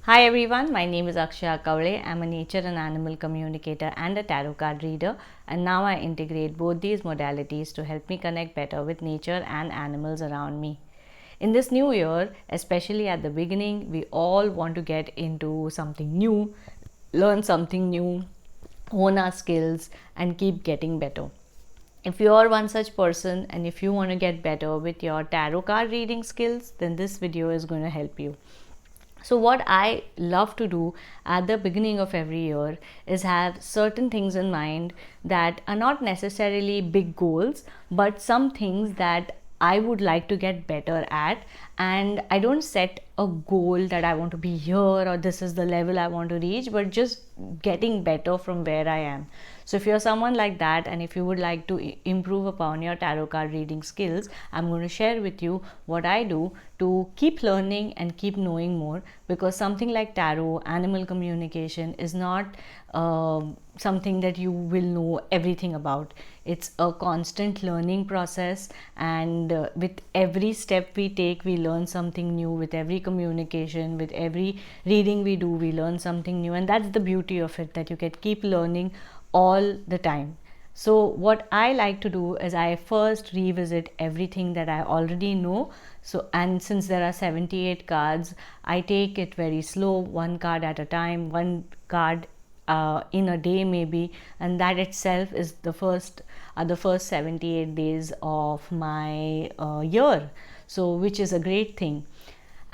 Hi everyone, my name is Akshaya Kaule. I'm a nature and animal communicator and a tarot card reader, and now I integrate both these modalities to help me connect better with nature and animals around me. In this new year, especially at the beginning, we all want to get into something new, learn something new, hone our skills, and keep getting better. If you are one such person and if you want to get better with your tarot card reading skills, then this video is going to help you. So, what I love to do at the beginning of every year is have certain things in mind that are not necessarily big goals, but some things that I would like to get better at. And I don't set a goal that I want to be here or this is the level I want to reach, but just getting better from where I am. So, if you're someone like that and if you would like to improve upon your tarot card reading skills, I'm going to share with you what I do to keep learning and keep knowing more, because something like tarot, animal communication is not something that you will know everything about. It's a constant learning process, and with every step we take, we learn something new. With every communication, with every reading we do, we learn something new, and that's the beauty of it, that you can keep learning all the time. So, what I like to do is I first revisit everything that I already know. So, and since there are 78 cards, I take it very slow, one card at a time, one card in a day maybe, and that itself is the first 78 days of my year. So, which is a great thing.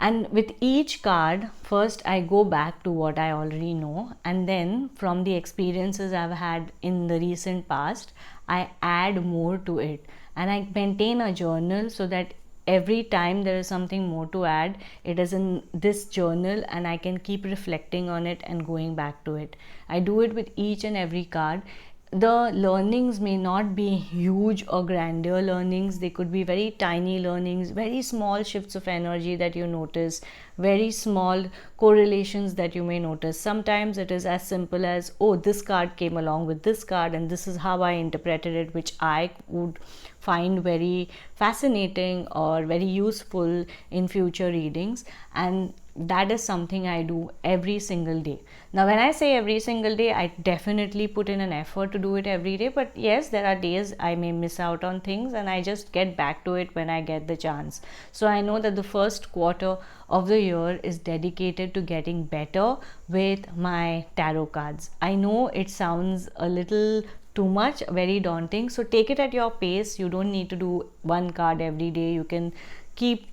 And with each card, first I go back to what I already know, and then from the experiences I've had in the recent past, I add more to it. And I maintain a journal so that every time there is something more to add, it is in this journal and I can keep reflecting on it and going back to it. I do it with each and every card. The learnings may not be huge or grandeur learnings. They could be very tiny learnings, very small shifts of energy that you notice, very small correlations that you may notice. Sometimes it is as simple as, oh, this card came along with this card and this is how I interpreted it, which I would find very fascinating or very useful in future readings. And that is something I do every single day. Now, when I say every single day, I definitely put in an effort to do it every day. But yes, there are days I may miss out on things and I just get back to it when I get the chance. So I know that the first quarter of the year is dedicated to getting better with my tarot cards. I know it sounds a little too much, very daunting. So take it at your pace. You don't need to do one card every day. You can keep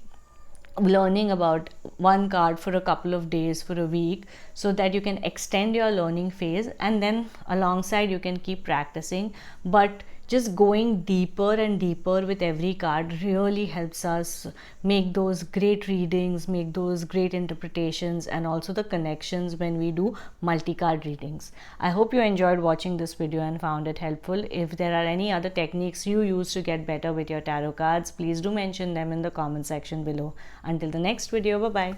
learning about one card for a couple of days, for a week, so that you can extend your learning phase, and then alongside you can keep practicing. But just going deeper and deeper with every card really helps us make those great readings, make those great interpretations, and also the connections when we do multi-card readings. I hope you enjoyed watching this video and found it helpful. If there are any other techniques you use to get better with your tarot cards, please do mention them in the comment section below. Until the next video, bye bye.